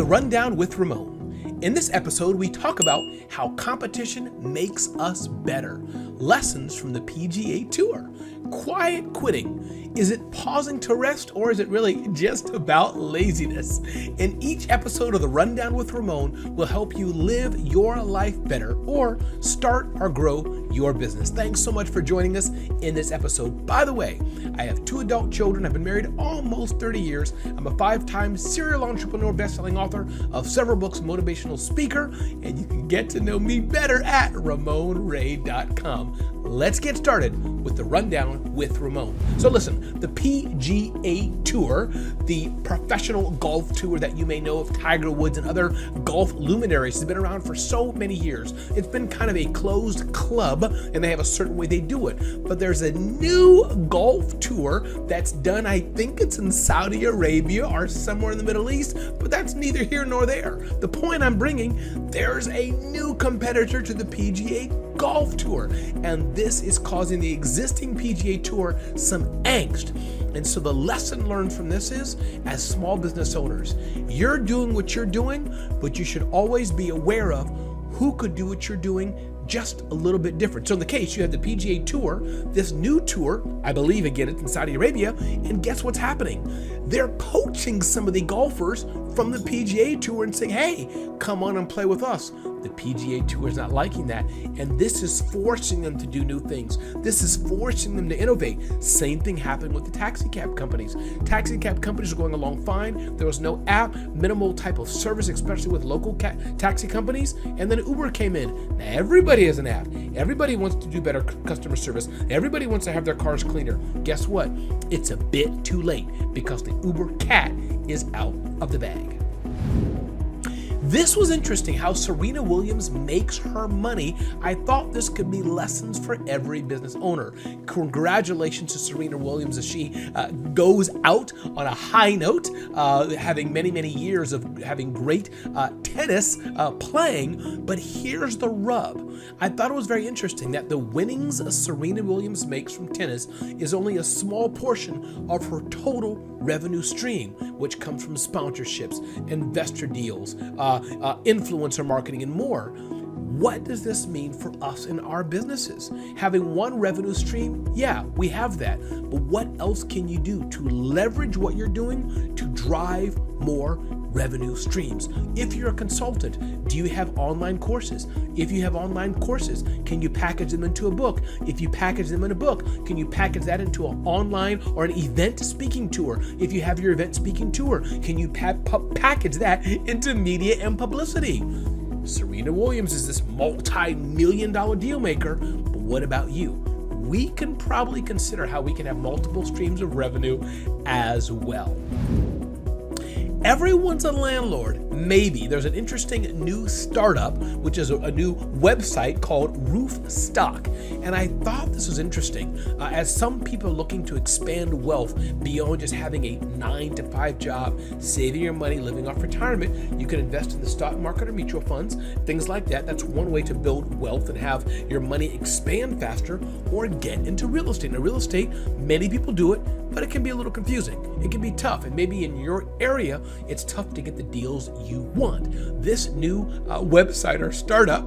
Rundown with Ramon. In this episode, we talk about how competition makes us better. Lessons from the PGA Tour. Quiet quitting. Is it pausing to rest, or is it really just about laziness? In each episode of the Rundown with Ramon will help you live your life better or start or grow your business. Thanks so much for joining us in this episode. By the way, I have 2 adult children. I've been married almost 30 years. I'm a 5-time serial entrepreneur, best-selling author of several books, motivational speaker, and you can get to know me better at RamonRay.com. Let's get started with the Rundown with Ramon. So listen, the PGA Tour, the professional golf tour that you may know of Tiger Woods and other golf luminaries, has been around for so many years. It's been kind of a closed club, and they have a certain way they do it. But there's a new golf tour that's done, I think it's in Saudi Arabia or somewhere in the Middle East, but that's neither here nor there. The point I'm bringing, there's a new competitor to the PGA Golf Tour, and this is causing the existing PGA Tour some angst. And so the lesson learned from this is, as small business owners, you're doing what you're doing, but you should always be aware of who could do what you're doing just a little bit different. So in the case, you have the PGA Tour, this new tour, I believe again it's in Saudi Arabia, and guess what's happening? They're poaching some of the golfers from the PGA Tour and saying, hey, come on and play with us. The PGA Tour is not liking that, and this is forcing them to do new things. This is forcing them to innovate. Same thing happened with the taxi cab companies. Taxi cab companies are going along fine. There was no app, minimal type of service, especially with local taxi companies, and then Uber came in. Now everybody has an app. Everybody wants to do better customer service. Everybody wants to have their cars cleaner. Guess what? It's a bit too late because the Uber cat is out of the bag. This was interesting how Serena Williams makes her money. I thought this could be lessons for every business owner. Congratulations to Serena Williams as she goes out on a high note, having many years of having great tennis playing. But here's the rub. I thought it was very interesting that the winnings Serena Williams makes from tennis is only a small portion of her total revenue stream, which comes from sponsorships, investor deals, influencer marketing, and more. What does this mean for us in our businesses? Having one revenue stream, yeah, we have that. But what else can you do to leverage what you're doing to drive more revenue streams? If you're a consultant, do you have online courses? If you have online courses, can you package them into a book? If you package them in a book, can you package that into an online or an event speaking tour? If you have your event speaking tour, can you package that into media and publicity? Serena Williams is this multi-million-dollar deal maker, but what about you? We can probably consider how we can have multiple streams of revenue as well. Everyone's a landlord. Maybe. There's an interesting new startup, which is a new website called Roof Stock. And I thought this was interesting. As some people are looking to expand wealth beyond just having a 9-to-5 job, saving your money, living off retirement, you can invest in the stock market or mutual funds, things like that. That's one way to build wealth and have your money expand faster, or get into real estate. Now, real estate, many people do it, but it can be a little confusing. It can be tough, and maybe in your area, it's tough to get the deals you want. This new website or startup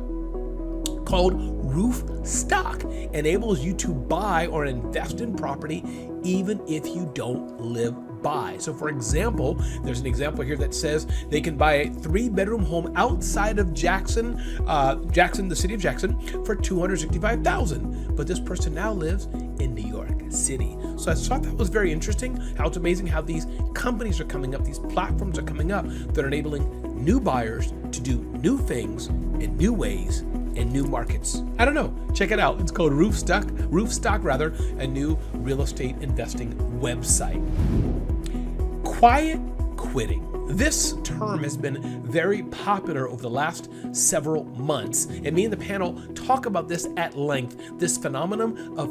called Roof Stock enables you to buy or invest in property even if you don't live by. So for example, there's an example here that says they can buy a 3-bedroom home outside of Jackson, the city of Jackson, for $265,000. But this person now lives in New York City. So I thought that was very interesting, how it's amazing how these companies are coming up, these platforms are coming up that are enabling new buyers to do new things in new ways in new markets. I don't know. Check it out. It's called Roof Stock, a new real estate investing website. Quiet quitting. This term has been very popular over the last several months, and me and the panel talk about this at length, this phenomenon of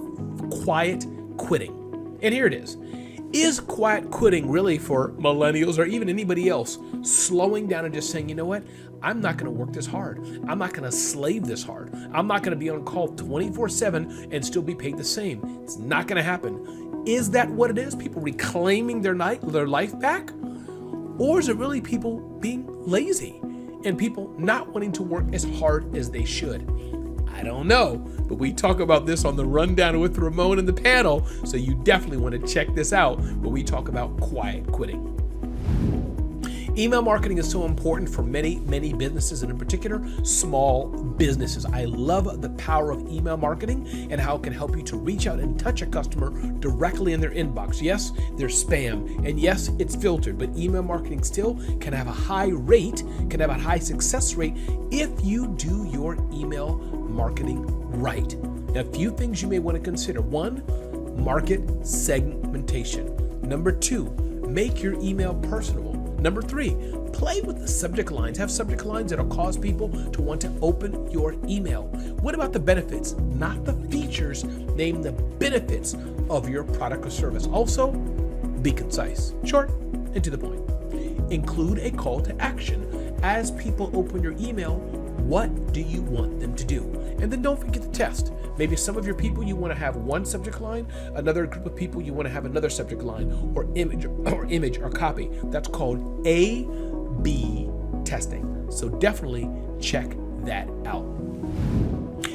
quiet quitting. And here it is. Is quiet quitting really for millennials or even anybody else slowing down and just saying, you know what? I'm not going to work this hard. I'm not going to slave this hard. I'm not going to be on call 24/7 and still be paid the same. It's not going to happen. Is that what it is? People reclaiming their life back? Or is it really people being lazy and people not wanting to work as hard as they should? I don't know, but we talk about this on the Rundown with Ramon and the panel, so you definitely want to check this out, where we talk about quiet quitting. Email marketing is so important for many, many businesses, and in particular, small businesses. I love the power of email marketing and how it can help you to reach out and touch a customer directly in their inbox. Yes, there's spam, and yes, it's filtered, but email marketing still can have a high rate, can have a high success rate if you do your email marketing right. Now, a few things you may want to consider. 1, market segmentation. Number 2, make your email personable. Number 3, play with the subject lines. Have subject lines that'll cause people to want to open your email. What about the benefits? Not the features. Name the benefits of your product or service. Also, be concise, short, and to the point. Include a call to action. As people open your email, what do you want them to do? And then don't forget to test. Maybe some of your people you want to have one subject line, another group of people you want to have another subject line or image or copy. That's called A/B testing. So definitely check that out.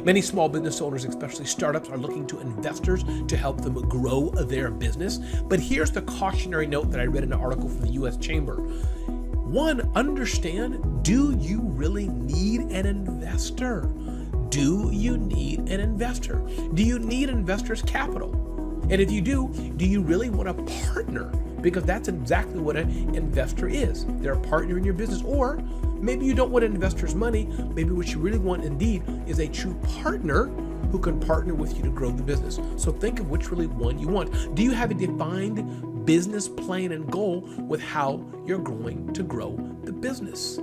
Many small business owners, especially startups, are looking to investors to help them grow their business. But here's the cautionary note that I read in an article from the U.S. Chamber. 1, understand, do you really need an investor? Do you need an investor? Do you need investors' capital? And if you do you really want a partner? Because that's exactly what an investor is. They're a partner in your business. Or maybe you don't want an investor's money. Maybe what you really want indeed is a true partner who can partner with you to grow the business. So think of which really one you want. Do you have a defined business plan and goal with how you're going to grow the business?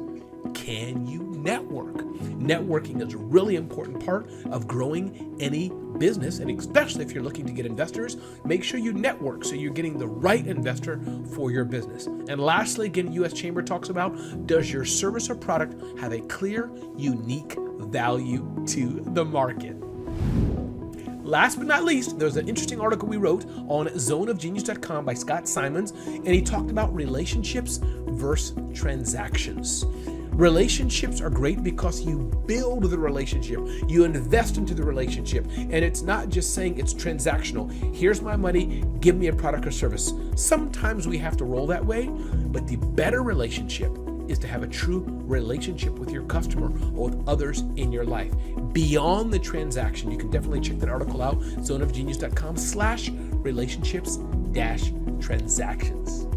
Can you network? Networking is a really important part of growing any business, and especially if you're looking to get investors, make sure you network so you're getting the right investor for your business. And lastly, again, U.S. Chamber talks about, does your service or product have a clear, unique value to the market? Last but not least, there's an interesting article we wrote on zoneofgenius.com by Scott Simons, and he talked about relationships versus transactions. Relationships are great because you build the relationship, you invest into the relationship, and it's not just saying it's transactional. Here's my money, give me a product or service. Sometimes we have to roll that way, but the better relationship is to have a true relationship with your customer or with others in your life. Beyond the transaction, you can definitely check that article out, zoneofgenius.com/relationships-transactions.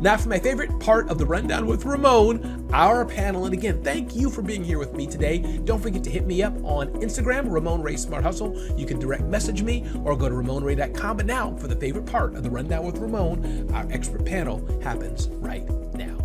Now for my favorite part of the Rundown with Ramon, our panel. And again, thank you for being here with me today. Don't forget to hit me up on Instagram, Ramon Ray Smart Hustle. You can direct message me or go to RamonRay.com. But now for the favorite part of the Rundown with Ramon, our expert panel happens right now.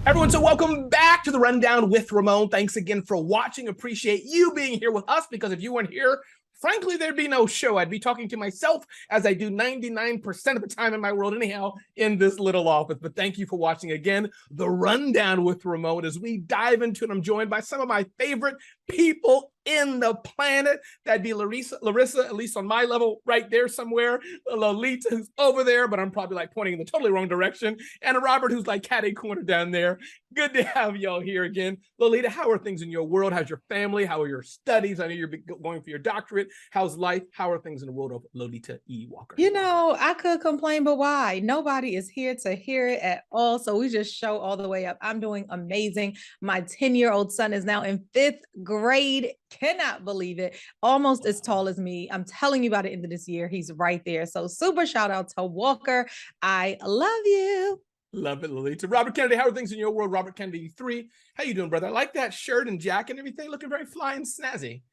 Everyone, so welcome back to the Rundown with Ramon. Thanks again for watching. Appreciate you being here with us, because if you weren't here, frankly, there'd be no show. I'd be talking to myself, as I do 99% of the time in my world anyhow, in this little office. But thank you for watching again, the Rundown with Ramon, as we dive into it. I'm joined by some of my favorite people in the planet. That'd be Larissa, at least on my level, right there somewhere. Lolita, who's over there, but I'm probably like pointing in the totally wrong direction. And Robert, who's like catty corner down there. Good to have y'all here again. Lolita, how are things in your world? How's your family? How are your studies? I know you're going for your doctorate. How's life? How are things in the world of Lolita E. Walker? You know, I could complain, but why? Nobody is here to hear it at all. So we just show all the way up. I'm doing amazing. My 10-year-old son is now in 5th grade. Cannot believe it. Almost as tall as me. I'm telling you, by the end of this year, he's right there. So super shout out to Walker. I love you. Love it, Lolita. Robert Kennedy, how are things in your world? Robert Kennedy 3. How you doing, brother? I like that shirt and jacket and everything. Looking very fly and snazzy.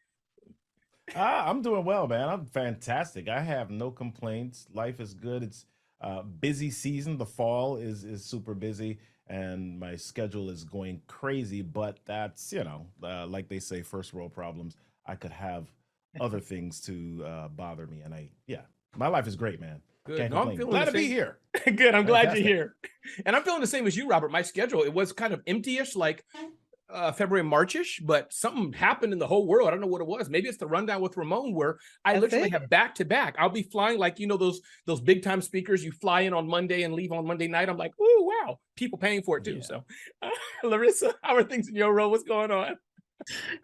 I'm doing well, man. I'm fantastic. I have no complaints. Life is good. It's busy season. The fall is super busy, and my schedule is going crazy. But that's, like they say, first world problems. I could have other things to bother me, and my life is great, man. Good. Can't No, I'm complain. feeling Glad the to be same. here. Good. I'm glad Fantastic. you're here. And I'm feeling the same as you, Robert. My schedule, it was kind of empty-ish. Like February, Marchish, but something happened in the whole world. I don't know what it was. Maybe it's the Rundown with Ramon, where I That's literally it. have back to back. I'll be flying like, those big time speakers. You fly in on Monday and leave on Monday night. I'm like, ooh, wow, people paying for it too. Yeah. So, Larissa, how are things in your role? What's going on?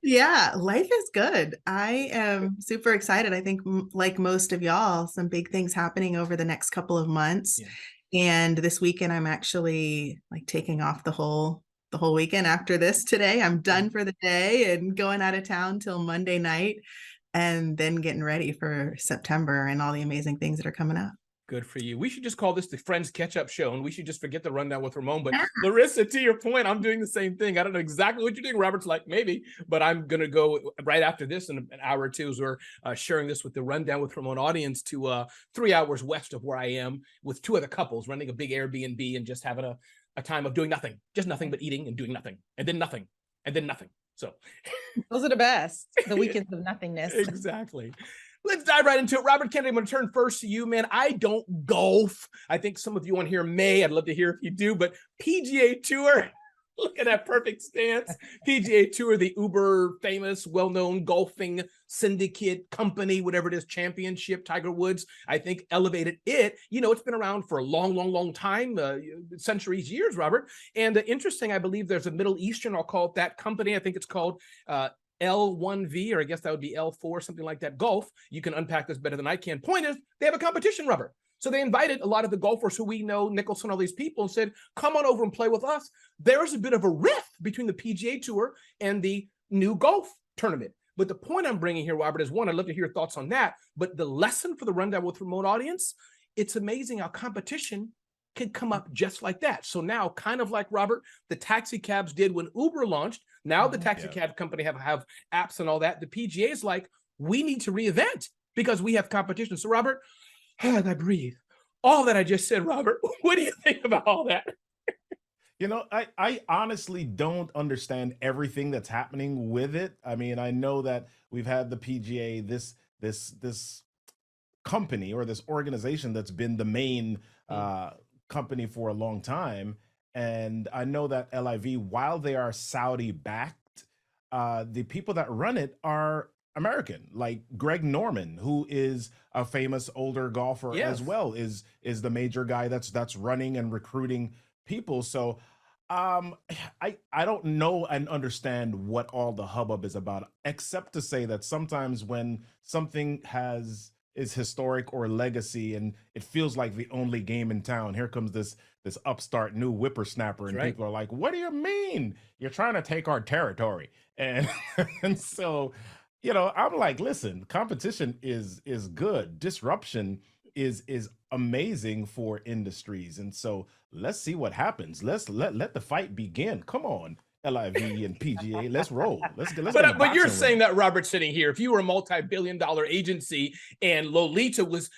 Yeah, life is good. I am super excited. I think, like most of y'all, some big things happening over the next couple of months. Yeah. And this weekend, I'm actually like taking off the whole weekend after this today. I'm done for the day and going out of town till Monday night, and then getting ready for September and all the amazing things that are coming up. Good for you. We should just call this the Friends Catch-Up Show, and we should just forget the Rundown with Ramon. But Yeah. Larissa, to your point, I'm doing the same thing. I don't know exactly what you're doing. Robert's like, maybe, but I'm going to go right after this in an hour or two, as we're sharing this with the Rundown with Ramon audience to 3 hours west of where I am, with two other couples running a big Airbnb and just having a time of doing nothing, just nothing but eating and doing nothing, and then nothing, and then nothing. So Those are the best. The weekends of nothingness. exactly. Let's dive right into it. Robert Kennedy, I'm going to turn first to you, man. I don't golf. I think some of you on here may. I'd love to hear if you do, but PGA Tour, look at that perfect stance. PGA Tour, the uber famous, well-known golfing syndicate company, whatever it is, championship, Tiger Woods, I think elevated it. It's been around for a long, long, long time, centuries, years, Robert. And interesting, I believe there's a Middle Eastern, I'll call it that company. I think it's called L1V, or I guess that would be L4, something like that. Golf. You can unpack this better than I can. Point is, they have a competition, Robert. So they invited a lot of the golfers who we know, Nicholson, all these people, and said, come on over and play with us. There's a bit of a rift between the PGA Tour and the new golf tournament. But the point I'm bringing here, Robert, is one, I'd love to hear your thoughts on that. But the lesson for the Rundown with Ramon audience, it's amazing how competition can come up just like that. So now, kind of like, Robert, the taxi cabs did when Uber launched. Now the taxi cab company have apps and all that. The PGA is like, we need to reinvent because we have competition. So Robert, I breathe. All that I just said, Robert, what do you think about all that? I honestly don't understand everything that's happening with it. I mean, I know that we've had the PGA, this company or this organization that's been the main company for a long time. And I know that LIV, while they are Saudi backed, the people that run it are American, like Greg Norman, who is a famous older golfer as well, is the major guy that's running and recruiting people. So I don't know and understand what all the hubbub is about, except to say that sometimes when something is historic or legacy and it feels like the only game in town, here comes this upstart new whippersnapper, and people are like, what do you mean you're trying to take our territory? And and so I'm like, listen, competition is good, disruption is amazing for industries, and so let's see what happens. Let the fight begin. Come on, LIV and PGA, let's roll. Let's get But you're saying that, Robert, sitting here, if you were a multi-billion-dollar agency and Lolita was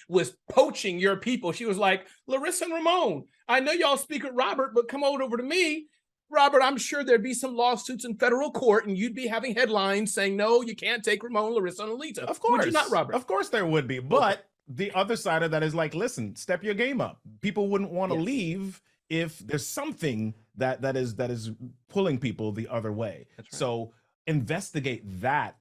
poaching your people, she was like, Larissa and Ramon, I know y'all speak with Robert, but come on over to me. Robert, I'm sure there'd be some lawsuits in federal court, and you'd be having headlines saying, no, you can't take Ramon, Larissa, and Lolita. Of course. Would you not, Robert? Of course there would be. But the other side of that is like, listen, step your game up. People wouldn't want to leave if there's something that is pulling people the other way. That's right. So investigate that.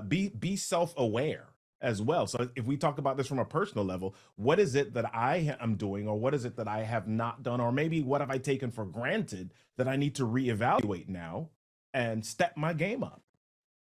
Be self-aware as well. So if we talk about this from a personal level, what is it that I am doing, or what is it that I have not done, or maybe what have I taken for granted that I need to reevaluate now and step my game up?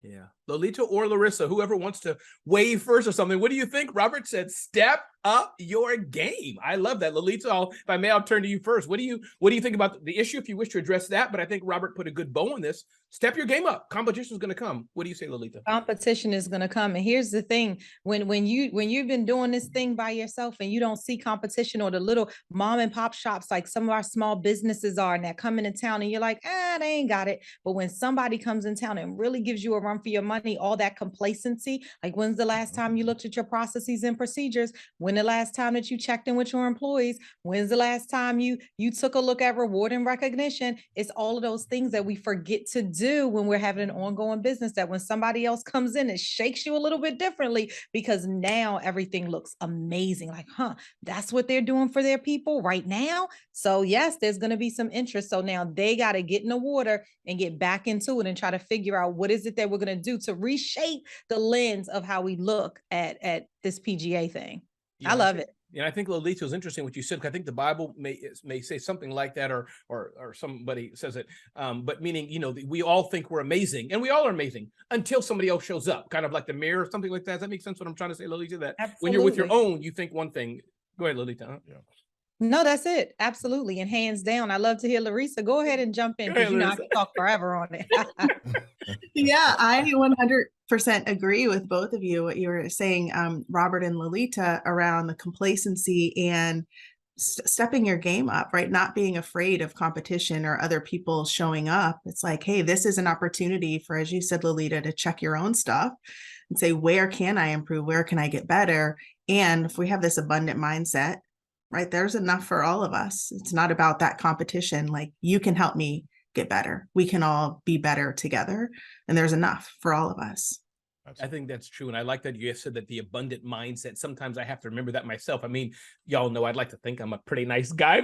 Yeah. Lolita or Larissa, whoever wants to wave first or something. What do you think? Robert said, step up your game. I love that. Lolita, if I may, I'll turn to you first. What do you think about the issue, if you wish to address that? But I think Robert put a good bow on this. Step your game up. Competition is going to come. What do you say, Lolita? Competition is going to come. And here's the thing. When you've been doing this thing by yourself and you don't see competition, or the little mom and pop shops like some of our small businesses are, and that come into town and you're like, they ain't got it. But when somebody comes in town and really gives you a run for your money, money, all that complacency. Like, when's the last time you looked at your processes and procedures? When the last time that you checked in with your employees? When's the last time you took a look at reward and recognition? It's all of those things that we forget to do when we're having an ongoing business, that when somebody else comes in, it shakes you a little bit differently, because now everything looks amazing. Like, that's what they're doing for their people right now. So yes, there's going to be some interest. So now they got to get in the water and get back into it and try to figure out what is it that we're going to do to reshape the lens of how we look at this PGA thing. Yeah, I love it. Yeah, I think, Lolita, was interesting what you said. I think the Bible may say something like that, or somebody says it. But meaning, we all think we're amazing, and we all are amazing until somebody else shows up, kind of like the mirror, something like that. Does that make sense? What I'm trying to say, Lolita? That Absolutely. When you're with your own, you think one thing. Go ahead, Lolita. Huh? Yeah. No, that's it. Absolutely. And hands down, I love to hear Larissa. Go ahead and jump in, because I can talk forever on it. Yeah, I 100% agree with both of you, what you were saying, Robert and Lolita, around the complacency and stepping your game up, right? Not being afraid of competition or other people showing up. It's like, hey, this is an opportunity for, as you said, Lolita, to check your own stuff and say, where can I improve? Where can I get better? And if we have this abundant mindset, right, there's enough for all of us. It's not about that competition. Like, you can help me get better. We can all be better together. And there's enough for all of us. I think that's true. And I like that you said that the abundant mindset. Sometimes I have to remember that myself. I mean, y'all know I'd like to think I'm a pretty nice guy,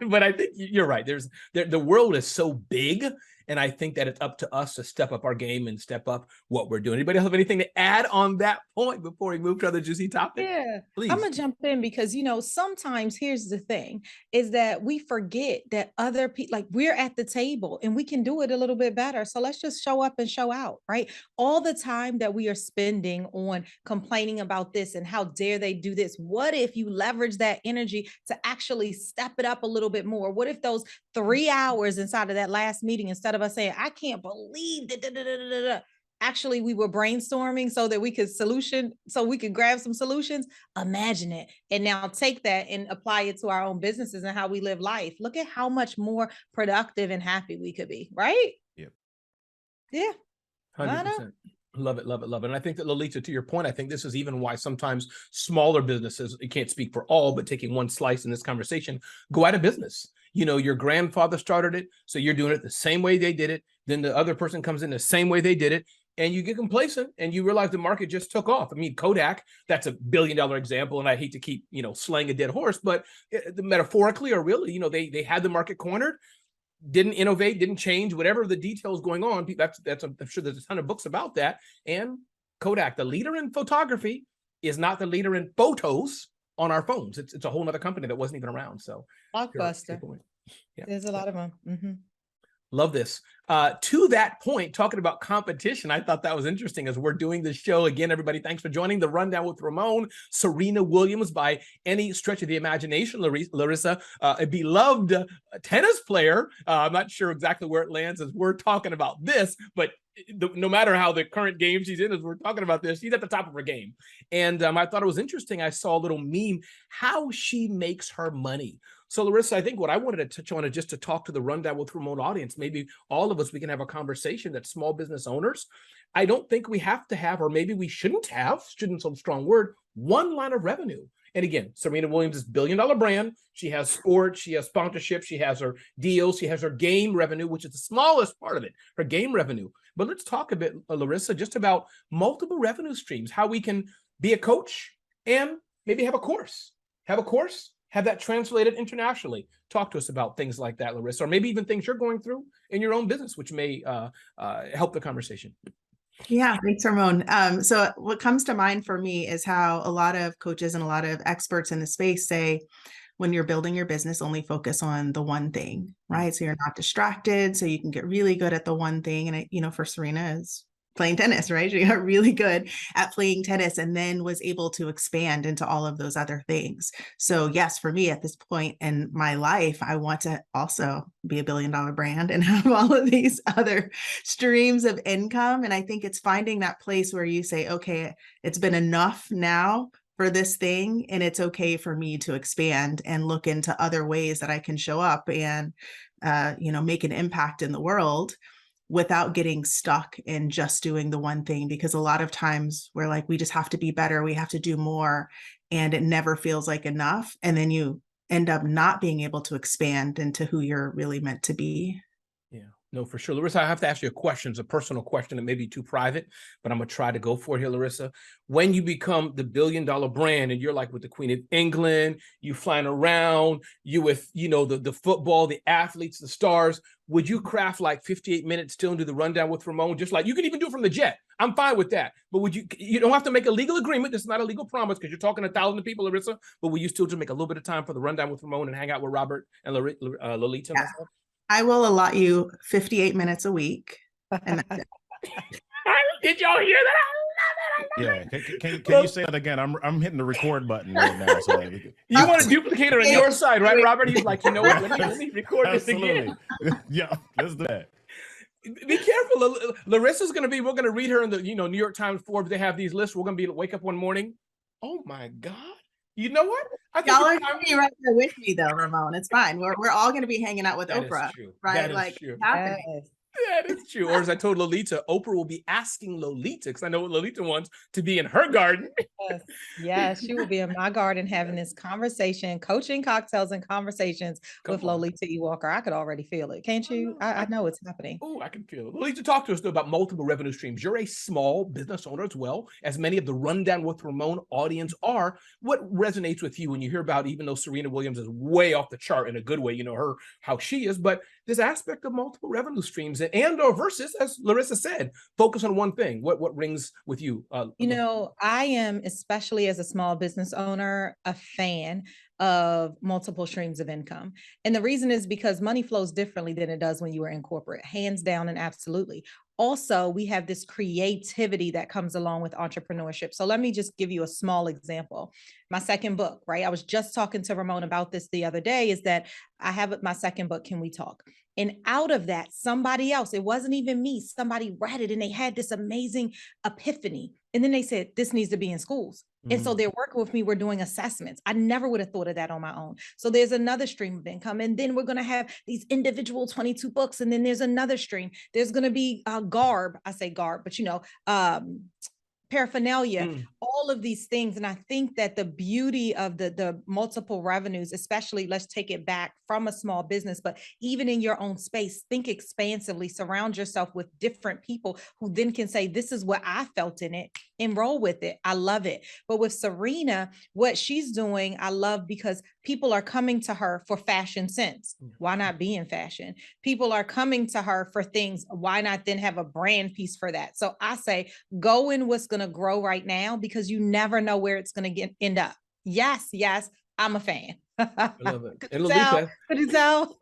but I think you're right. The world is so big. And I think that it's up to us to step up our game and step up what we're doing. Anybody else have anything to add on that point before we move to other juicy topics? Yeah, please. I'm gonna jump in, because sometimes here's the thing, is that we forget that other people, like, we're at the table and we can do it a little bit better. So let's just show up and show out, right? All the time that we are spending on complaining about this and how dare they do this. What if you leverage that energy to actually step it up a little bit more? What if those 3 hours inside of that last meeting, instead of us saying, I can't believe that, actually we were brainstorming so that we could grab some solutions. Imagine it. And now take that and apply it to our own businesses and how we live life. Look at how much more productive and happy we could be, right? Yep. Yeah. 100%. Love it, love it, love it. And I think that, Lolita, to your point, I think this is even why sometimes smaller businesses, you can't speak for all, but taking one slice in this conversation, go out of business. Your grandfather started it, so you're doing it the same way they did it. Then the other person comes in the same way they did it, and you get complacent and you realize the market just took off. I mean, Kodak, that's $1 billion example. And I hate to keep, slaying a dead horse, but metaphorically or really, they had the market cornered, didn't innovate, didn't change, whatever the details going on. I'm sure there's a ton of books about that. And Kodak, the leader in photography, is not the leader in photos on our phones. It's a whole other company that wasn't even around. So Blockbuster. Yeah. There's a lot of them. Mm-hmm. Love this. To that point, talking about competition, I thought that was interesting as we're doing this show. Again, everybody, thanks for joining the Rundown with Ramon. Serena Williams, by any stretch of the imagination, Larissa, a beloved tennis player. I'm not sure exactly where it lands as we're talking about this, but no matter how the current game she's in, as we're talking about this, she's at the top of her game. And I thought it was interesting. I saw a little meme, how she makes her money. So Larissa, I think what I wanted to touch on is just to talk to the Rundown with Ramon audience. Maybe all of us, we can have a conversation that small business owners, I don't think we have to have, or maybe we shouldn't have, shouldn't a strong word, one line of revenue. And again, Serena Williams is $1 billion brand. She has sports, she has sponsorship, she has her deals, she has her game revenue, which is the smallest part of it, her game revenue. But let's talk a bit, Larissa, just about multiple revenue streams, how we can be a coach and maybe have a course, have that translated internationally. Talk to us about things like that, Larissa, or maybe even things you're going through in your own business, which may help the conversation. Yeah, thanks, Ramon. So what comes to mind for me is how a lot of coaches and a lot of experts in the space say, when you're building your business, only focus on the one thing, right? So you're not distracted, so you can get really good at the one thing. And it, for Serena, is playing tennis, right? She got really good at playing tennis and then was able to expand into all of those other things. So yes, for me at this point in my life, I want to also be $1 billion brand and have all of these other streams of income. And I think it's finding that place where you say, okay, it's been enough now for this thing, and it's okay for me to expand and look into other ways that I can show up and, make an impact in the world. without getting stuck in just doing the one thing, because a lot of times we're like, we just have to be better, we have to do more, and it never feels like enough, and then you end up not being able to expand into who you're really meant to be. Yeah, no, for sure. Larissa, I have to ask you a question. It's a personal question that may be too private, but I'm going to try to go for it here, Larissa. When you become the billion-dollar brand and you're like with the Queen of England, you flying around, you with, the football, the athletes, the stars, would you craft like 58 minutes still and do the rundown with Ramon? Just like you can even do it from the jet. I'm fine with that. But you don't have to make a legal agreement. This is not a legal promise because you're talking to thousands of people, Larissa, but will you still just make a little bit of time for the rundown with Ramon and hang out with Robert and Lolita? Yeah. I will allot you 58 minutes a week. And did y'all hear that? Yeah, can you say that again? I'm hitting the record button right now. So you want to duplicate it on your side, right, Robert? He's like, you know what? Let me record this again. Yeah, let's do that. Be careful. Larissa's we're going to read her in the, New York Times, Forbes. They have these lists. We're going to wake up one morning. Oh my God. You know what? Y'all are going to be right there with me though, Ramon. It's fine. We're all going to be hanging out with that Oprah, That right? is true. Happening. That is true. Or as I told Lolita, Oprah will be asking Lolita, because I know what Lolita wants, to be in her garden. Yes, she will be in my garden having this conversation, coaching cocktails and conversations with Lolita E. Walker. I could already feel it. Can't you? I know it's happening. Oh, I can feel it. Lolita, talk to us though about multiple revenue streams. You're a small business owner as well, as many of the Rundown with Ramon audience are. What resonates with you when you hear about, even though Serena Williams is way off the chart in a good way, how she is, but this aspect of multiple revenue streams and or versus, as Larissa said, focus on one thing. What rings with you? I am, especially as a small business owner, a fan of multiple streams of income. And the reason is because money flows differently than it does when you are in corporate, hands down and absolutely. Also, we have this creativity that comes along with entrepreneurship. So let me just give you a small example. My second book, right? I was just talking to Ramon about this the other day, is that I have my second book, Can We Talk? And out of that, somebody else, it wasn't even me, somebody read it and they had this amazing epiphany. And then they said, this needs to be in schools. And so they're working with me. We're doing assessments. I never would have thought of that on my own. So there's another stream of income. And then we're going to have these individual 22 books. And then there's another stream. There's going to be garb. I say garb, but paraphernalia, all of these things. And I think that the beauty of the multiple revenues, especially, let's take it back from a small business, but even in your own space, think expansively, surround yourself with different people who then can say, this is what I felt in it, enroll with it. I love it. But with Serena, what she's doing, I love, because people are coming to her for fashion sense. Why not be in fashion? People are coming to her for things. Why not then have a brand piece for that? So I say, go in what's going to grow right now, because you never know where it's going to end up. Yes, I'm a fan. I love it. And Lolita, could you tell?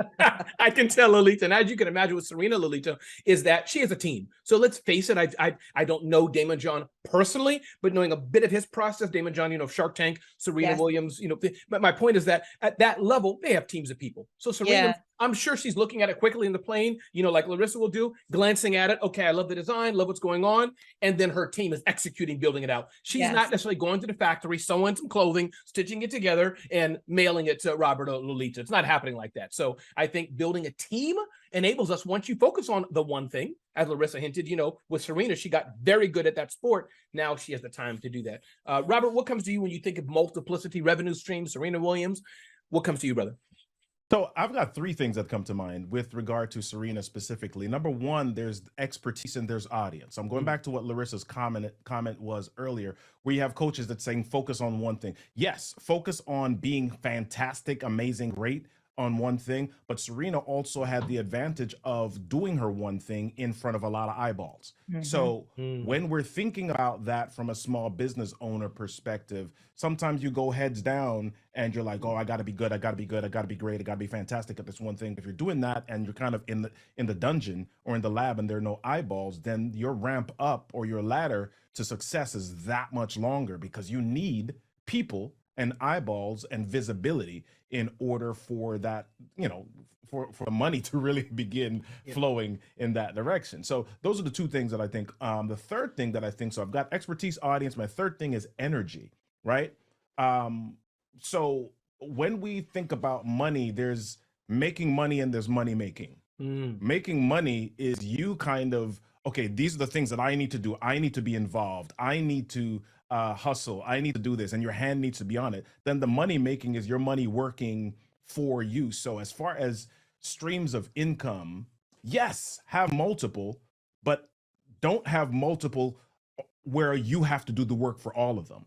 I can tell Lolita, and as you can imagine with Serena, Lolita, is that she has a team. So let's face it, I don't know Damon John personally, but knowing a bit of his process, Damon John, Shark Tank, Serena Williams, but my point is that at that level, they have teams of people. So Serena, I'm sure she's looking at it quickly in the plane, like Larissa will do, glancing at it. Okay, I love the design, love what's going on. And then her team is executing, building it out. She's not necessarily going to the factory, sewing some clothing, stitching it together, and mailing it to Robert or Lolita. It's not happening like that. So I think building a team enables us, once you focus on the one thing, as Larissa hinted, with Serena, she got very good at that sport. Now she has the time to do that. Robert, what comes to you when you think of multiplicity revenue streams, Serena Williams? What comes to you, brother? So I've got three things that come to mind with regard to Serena specifically. Number one, there's expertise and there's audience. I'm going back to what Larissa's comment was earlier, where you have coaches that saying focus on one thing. Yes, focus on being fantastic, amazing, great on one thing, but Serena also had the advantage of doing her one thing in front of a lot of eyeballs. So when we're thinking about that from a small business owner perspective, sometimes you go heads down and you're like, oh, I gotta be good, I gotta be good, I gotta be great, I gotta be fantastic at this one thing. If you're doing that and you're kind of in the dungeon or in the lab and there are no eyeballs, then your ramp up or your ladder to success is that much longer, because you need people and eyeballs and visibility in order for that, for money to really begin flowing in that direction. So those are the two things that I think. The third thing that I think, so I've got expertise, audience. My third thing is energy, right? So when we think about money, there's making money and there's money making, Making money is you kind of, okay, these are the things that I need to do. I need to be involved. I need to hustle. I need to do this. And your hand needs to be on it. Then the money making is your money working for you. So as far as streams of income, yes, have multiple, but don't have multiple where you have to do the work for all of them.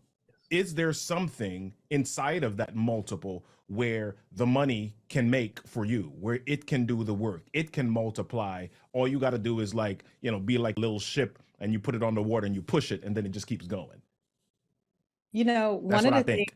Is there something inside of that multiple where the money can make for you, where it can do the work, it can multiply? All you got to do is, like, you know, be like a little ship, and you put it on the water and you push it, and then it just keeps going. You know, That's one what I of the things think.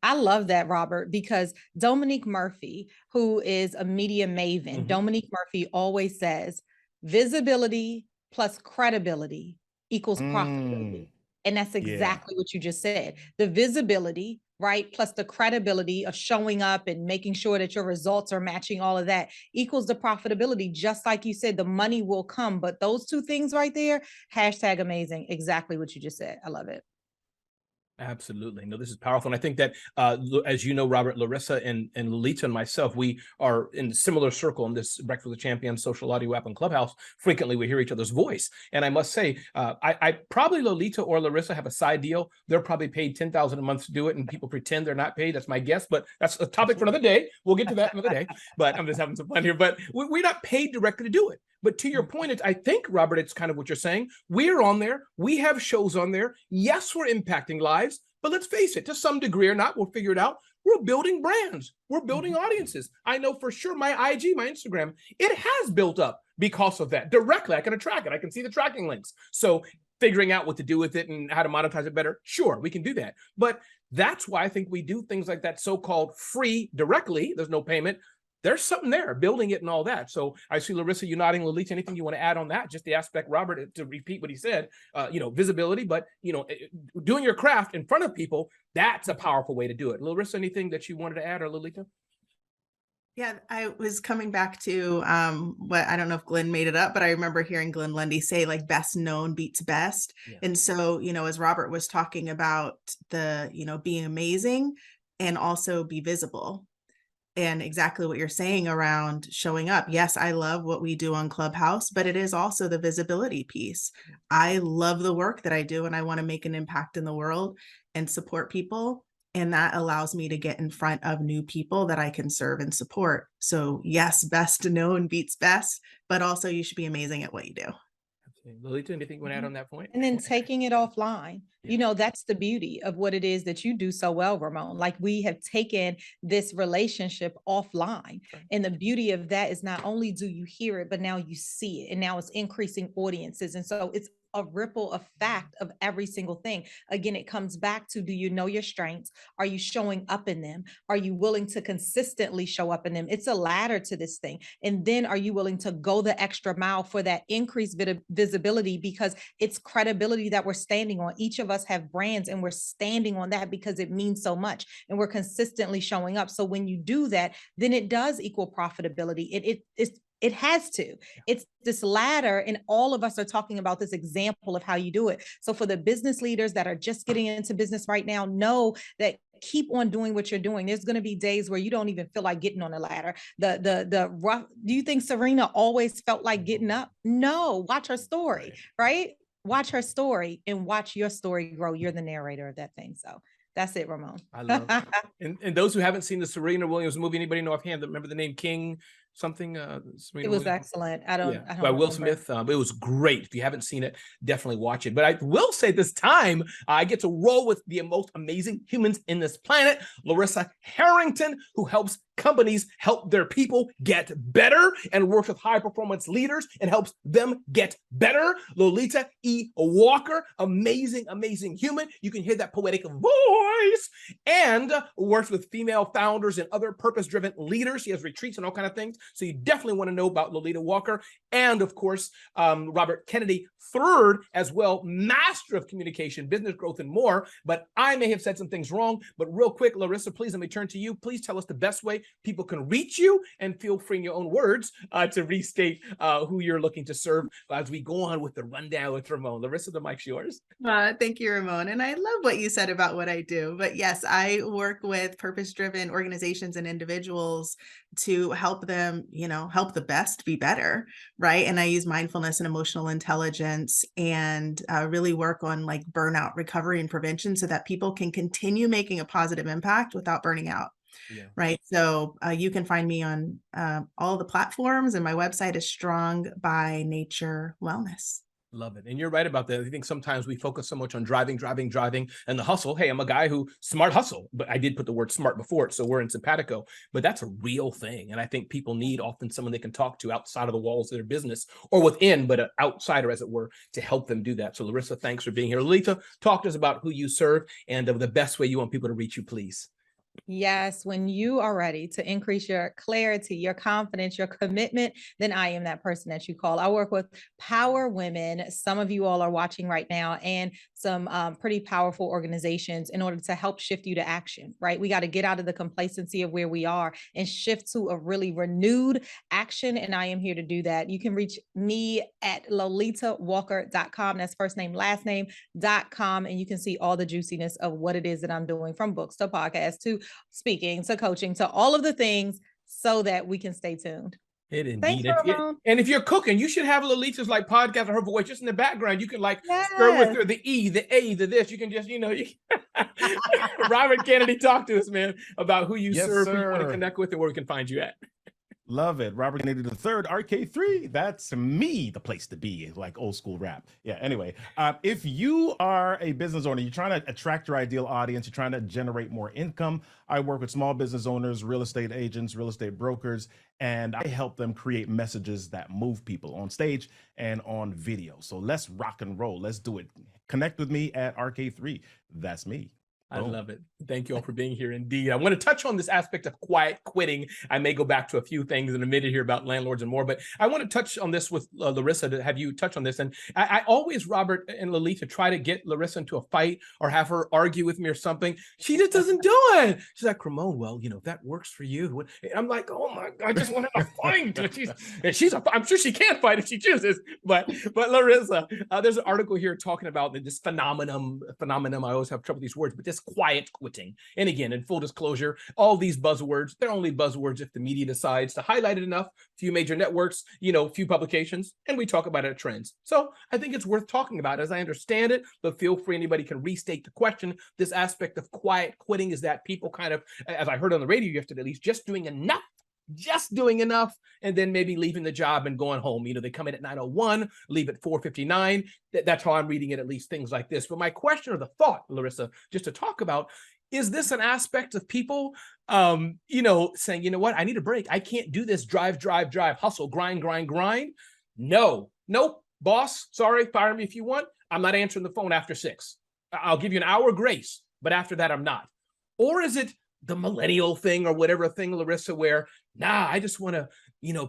I love that, Robert, because Dominique Murphy, who is a media maven, Dominique Murphy always says visibility plus credibility equals profitability. And that's Yeah. exactly what you just said. The visibility, right, plus the credibility of showing up and making sure that your results are matching all of that equals the profitability. Just like you said, the money will come. But those two things right there, hashtag amazing. Exactly what you just said. I love it. Absolutely. No, this is powerful. And I think that, as you know, Robert, Larissa and Lolita and myself, we are in a similar circle in this Breakfast with Champions social audio app and Clubhouse. Frequently, we hear each other's voice. And I must say, I probably Lolita or Larissa have a side deal. They're probably paid $10,000 a month to do it, and people pretend they're not paid. That's my guess, but that's a topic for another day. We'll get to that another day. But I'm just having some fun here. But we're not paid directly to do it. But to your point, I think, Robert, it's kind of what you're saying. We're on there. We have shows on there. Yes, we're impacting lives, but let's face it, to some degree or not, we'll figure it out. We're building brands. We're building audiences. I know for sure my IG, my Instagram, it has built up because of that. Directly, I can track it. I can see the tracking links. So figuring out what to do with it and how to monetize it better, sure, we can do that. But that's why I think we do things like that so-called free directly. There's no payment. There's something there, building it and all that. So I see Larissa, you nodding. Lolita, anything you want to add on that? Just the aspect, Robert, to repeat what he said, visibility, but, doing your craft in front of people, that's a powerful way to do it. Larissa, anything that you wanted to add, or Lolita? Yeah, I was coming back to what, I don't know if Glenn made it up, but I remember hearing Glenn Lundy say, like, best known beats best. Yeah. And so, as Robert was talking about the, being amazing and also be visible. And exactly what you're saying around showing up. Yes, I love what we do on Clubhouse, but it is also the visibility piece. I love the work that I do, and I want to make an impact in the world and support people. And that allows me to get in front of new people that I can serve and support. So yes, best known beats best, but also you should be amazing at what you do. Lolita, anything you want to add on that point? And then taking it offline. That's the beauty of what it is that you do so well, Ramon. Like, we have taken this relationship offline. Right. And the beauty of that is not only do you hear it, but now you see it. And now it's increasing audiences. And so it's a ripple effect of every single thing. Again, it comes back to, do you know your strengths? Are you showing up in them? Are you willing to consistently show up in them? It's a ladder to this thing. And then are you willing to go the extra mile for that increased visibility? Because it's credibility that we're standing on. Each of us have brands, and we're standing on that because it means so much, and we're consistently showing up. So when you do that, then it does equal profitability. It has to. It's this ladder, and all of us are talking about this example of how you do it. So for the business leaders that are just getting into business right now, know that keep on doing what you're doing. There's going to be days where you don't even feel like getting on the ladder. The rough. Do you think Serena always felt like getting up? No. Watch her story, right? Watch her story and watch your story grow. You're the narrator of that thing. So that's it, Ramon. I love it. And those who haven't seen the Serena Williams movie, anybody know offhand that remember the name King something? Serena it was Williams? Excellent. I don't by Will Smith. It was great. If you haven't seen it, definitely watch it. But I will say this time, I get to roll with the most amazing humans in this planet, Larissa Harrington, who helps companies help their people get better and works with high performance leaders and helps them get better. Lolita E. Walker, amazing human. You can hear that poetic voice, and works with female founders and other purpose-driven leaders. She has retreats and all kinds of things. So you definitely want to know about Lolita Walker. And of course, Robert Kennedy III as well, master of communication, business growth, and more. But I may have said some things wrong, but real quick, Larissa, please let me turn to you. Please tell us the best way people can reach you, and feel free in your own words to restate who you're looking to serve as we go on with the rundown with Ramon. Larissa, the mic's yours. Thank you, Ramon. And I love what you said about what I do. But yes, I work with purpose-driven organizations and individuals to help them them, help the best be better, right? And I use mindfulness and emotional intelligence and really work on like burnout recovery and prevention so that people can continue making a positive impact without burning out. Yeah. Right. So you can find me on all the platforms, and my website is Strong by Nature Wellness. Love it. And you're right about that. I think sometimes we focus so much on driving, and the hustle. Hey, I'm a guy who smart hustle, but I did put the word smart before it. So we're in simpatico, but that's a real thing. And I think people need often someone they can talk to outside of the walls of their business or within, but an outsider, as it were, to help them do that. So Larissa, thanks for being here. Lolita, talk to us about who you serve and the best way you want people to reach you, please. Yes, when you are ready to increase your clarity, your confidence, your commitment, then I am that person that you call. I work with power women. Some of you all are watching right now, and some pretty powerful organizations in order to help shift you to action, right? We got to get out of the complacency of where we are and shift to a really renewed action. And I am here to do that. You can reach me at lolitawalker.com. That's first name, last name.com. And you can see all the juiciness of what it is that I'm doing, from books to podcasts to speaking to coaching to all of the things, so that we can stay tuned. It indeed. Thanks, Ramon. And if you're cooking, you should have Lolita's like podcast or her voice just in the background. You can like stir with her, the E, the A, the this. You can just, Robert Kennedy, talk to us, man, about who you serve, who you want to connect with, and where we can find you at. Love it. Robert Kennedy III, RK3. That's me, the place to be, like old school rap. Yeah, anyway, if you are a business owner, you're trying to attract your ideal audience, you're trying to generate more income, I work with small business owners, real estate agents, real estate brokers, and I help them create messages that move people on stage and on video. So let's rock and roll. Let's do it. Connect with me at RK3. That's me. I love it. Thank you all for being here. Indeed. I want to touch on this aspect of quiet quitting. I may go back to a few things in a minute here about landlords and more, but I want to touch on this with Larissa, to have you touch on this. And I always, Robert and Lolita, try to get Larissa into a fight or have her argue with me or something. She just doesn't do it. She's like, Ramon, well, if that works for you. I'm like, oh my God, I just want to fight. I'm sure she can fight if she chooses. But Larissa, there's an article here talking about this phenomenon. I always have trouble with these words, but this quiet quitting. And again, in full disclosure, all these buzzwords, they're only buzzwords if the media decides to highlight it enough, few major networks, few publications, and we talk about it at Trends. So I think it's worth talking about as I understand it, but feel free, anybody can restate the question. This aspect of quiet quitting is that people kind of, as I heard on the radio yesterday, at least just doing enough, and then maybe leaving the job and going home. They come in at 9:01, leave at 4:59. That's how I'm reading it, at least things like this. But my question or the thought, Larissa, just to talk about, is this an aspect of people, saying, what, I need a break. I can't do this drive, hustle, grind. No, nope, boss, sorry, fire me if you want. I'm not answering the phone after 6. I'll give you an hour grace, but after that, I'm not. Or is it the millennial thing or whatever thing, Larissa, where, I just want to,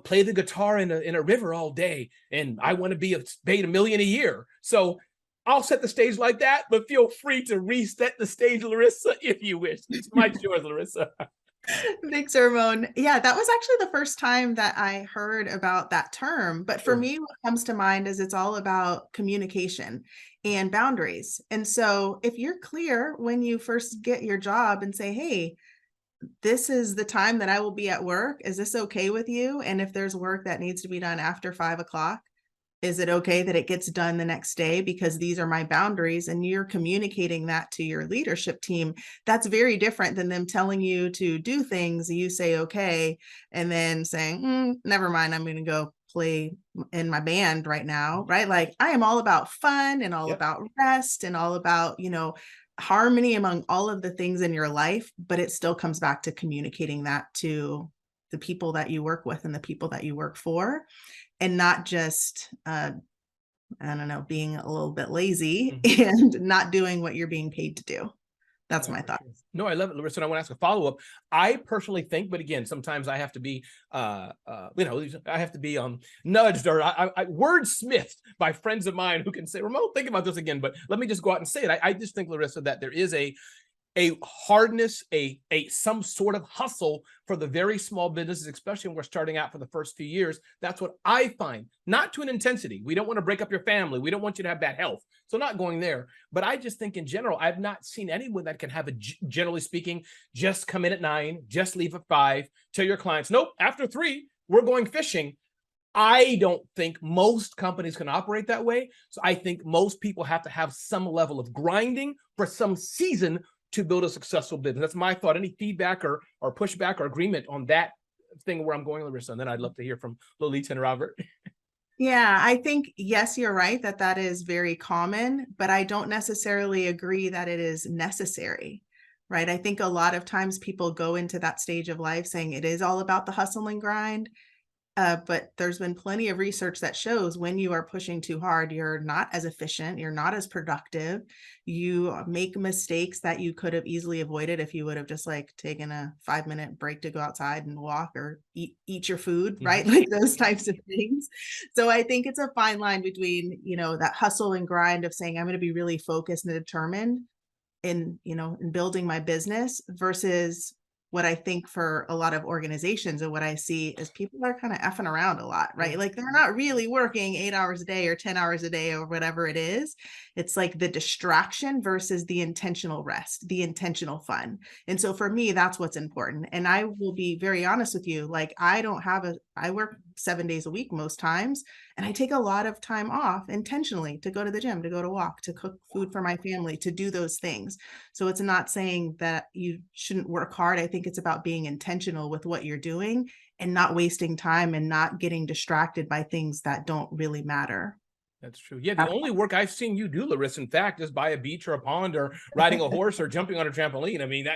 play the guitar in a river all day, and I want to be paid $1 million a year. So I'll set the stage like that, but feel free to reset the stage, Larissa, if you wish. It's my choice, Larissa. Thanks, Ramon. Yeah, that was actually the first time that I heard about that term. But for me, what comes to mind is it's all about communication and boundaries. And so if you're clear when you first get your job and say, hey, this is the time that I will be at work. Is this okay with you? And if there's work that needs to be done after 5 o'clock, is it okay that it gets done the next day? Because these are my boundaries, and you're communicating that to your leadership team. That's very different than them telling you to do things. You say, okay, and then saying, never mind, I'm going to go play in my band right now, right? Like, I am all about fun and all about rest and all about, harmony among all of the things in your life, but it still comes back to communicating that to the people that you work with and the people that you work for, and not just, being a little bit lazy and not doing what you're being paid to do. That's my thought. No, I love it, Larissa. And I want to ask a follow-up. I personally think, but again, sometimes I have to be, I have to be nudged or wordsmithed by friends of mine who can say, Ramon, think about this again. But let me just go out and say it. I just think, Larissa, that there is a hardness, some sort of hustle for the very small businesses, especially when we're starting out for the first few years. That's what I find, not to an intensity. We don't want to break up your family. We don't want you to have bad health. So not going there, but I just think in general, I've not seen anyone that can have generally speaking, just come in at 9, just leave at 5, tell your clients, nope, after 3, we're going fishing. I don't think most companies can operate that way. So I think most people have to have some level of grinding for some season to build a successful business. That's my thought. Any feedback or pushback or agreement on that thing where I'm going, Larissa? And then I'd love to hear from Lolita and Robert. Yeah, I think, yes, you're right that that is very common, but I don't necessarily agree that it is necessary, right? I think a lot of times people go into that stage of life saying it is all about the hustle and grind. But there's been plenty of research that shows when you are pushing too hard, you're not as efficient, you're not as productive, you make mistakes that you could have easily avoided if you would have just like taken a 5-minute break to go outside and walk or eat your food, right? Like those types of things. So I think it's a fine line between, that hustle and grind of saying, I'm going to be really focused and determined in building my business versus what I think for a lot of organizations and what I see is people are kind of effing around a lot, right? Like they're not really working 8 hours a day or 10 hours a day or whatever it is. It's like the distraction versus the intentional rest, the intentional fun. And so for me, that's what's important. And I will be very honest with you. Like I work 7 days a week most times. And I take a lot of time off intentionally to go to the gym, to go to walk, to cook food for my family, to do those things. So it's not saying that you shouldn't work hard. I think it's about being intentional with what you're doing and not wasting time and not getting distracted by things that don't really matter. That's true. Yeah, the only work I've seen you do, Larissa, in fact, is by a beach or a pond or riding a horse or jumping on a trampoline. I mean,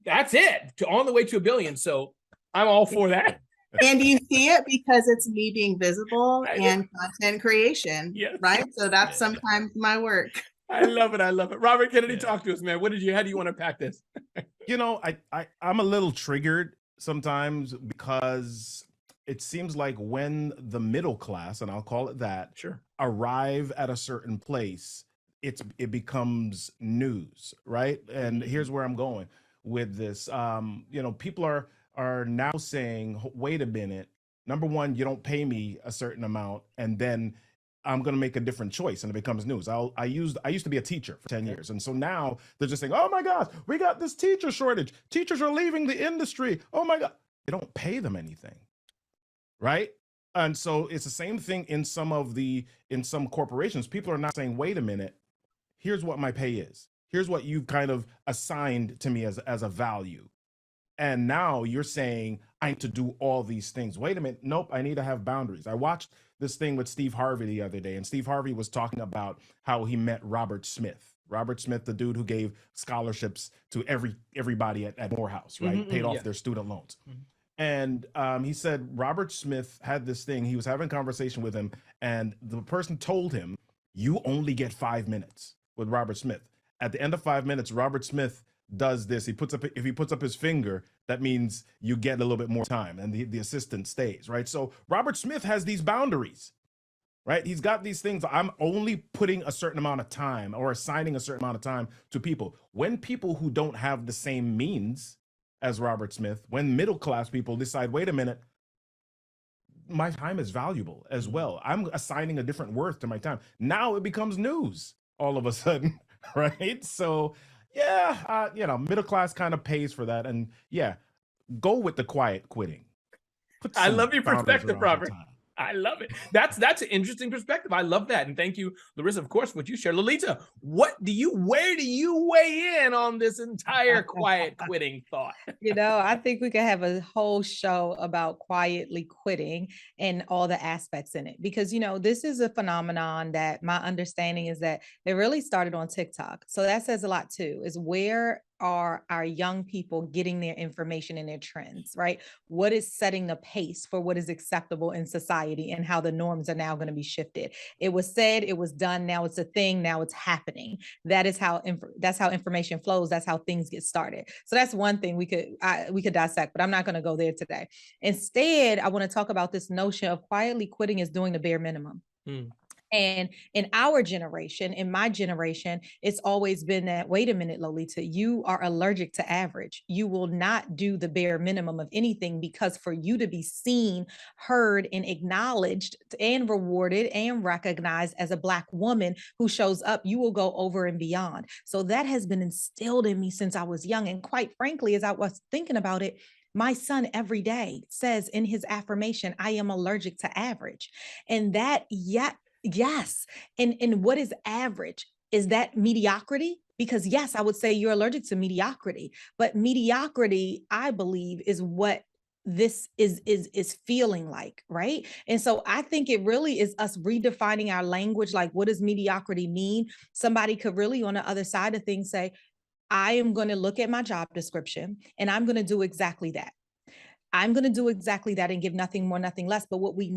that's it. On the way to $1 billion. So I'm all for that. And you see it because it's me being visible and content creation, right? So that's sometimes my work. I love it. I love it. Robert Kennedy, talk to us, man. How do you want to pack this? I'm a little triggered sometimes because it seems like when the middle class, and I'll call it that, arrive at a certain place, it becomes news, right? And here's where I'm going with this. People are now saying, wait a minute, number one, you don't pay me a certain amount, and then I'm going to make a different choice, and it becomes news. I used to be a teacher for 10 years. And so now they're just saying, oh my gosh, we got this teacher shortage. Teachers are leaving the industry. Oh my God. They don't pay them anything. Right. And so it's the same thing in some corporations. People are not saying, wait a minute, here's what my pay is. Here's what you've kind of assigned to me as a value. And now you're saying I need to do all these things. Wait a minute. Nope. I need to have boundaries. I watched this thing with Steve Harvey the other day, and Steve Harvey was talking about how he met Robert Smith. Robert Smith, the dude who gave scholarships to everybody at Morehouse, right? Paid off their student loans. And he said Robert Smith had this thing. He was having a conversation with him, and the person told him, you only get 5 minutes with Robert Smith. At the end of 5 minutes, Robert Smith does this. If he puts up his finger, that means you get a little bit more time, and the assistant stays, right? So Robert Smith has these boundaries, right? He's got these things. I'm only putting a certain amount of time or assigning a certain amount of time to people. When people who don't have the same means as Robert Smith, when middle class people decide, wait a minute, my time is valuable as well. I'm assigning a different worth to my time. Now it becomes news all of a sudden, right? So middle class kind of pays for that. And go with the quiet quitting. I love your perspective, Robert. I love it. That's an interesting perspective. I love that. And thank you, Larissa, of course, what you shared. Lolita, where do you weigh in on this entire quiet quitting thought? I think we could have a whole show about quietly quitting and all the aspects in it, because, this is a phenomenon that my understanding is that it really started on TikTok. So that says a lot too, is where are our young people getting their information and their trends, right? What is setting the pace for what is acceptable in society and how the norms are now going to be shifted? It was said, it was done, now it's a thing, now it's happening. That's how information flows. That's how things get started. So that's one thing we could dissect, but I'm not going to go there today. Instead, I want to talk about this notion of quietly quitting is doing the bare minimum. And in our generation, in my generation, it's always been that, wait a minute, Lolita, you are allergic to average. You will not do the bare minimum of anything, because for you to be seen, heard, and acknowledged and rewarded and recognized as a Black woman who shows up, you will go over and beyond. So that has been instilled in me since I was young. And quite frankly, as I was thinking about it, My son every day says in his affirmation, I am allergic to average. And that, yeah, yes. And what is average? Is that mediocrity? Because yes, I would say you're allergic to mediocrity, but mediocrity, I believe, is what this is feeling like, right? And so I think it really is us redefining our language. Like, what does mediocrity mean? Somebody could really on the other side of things say, I am going to look at my job description and I'm going to do exactly that. I'm going to do exactly that and give nothing more, nothing less. But what we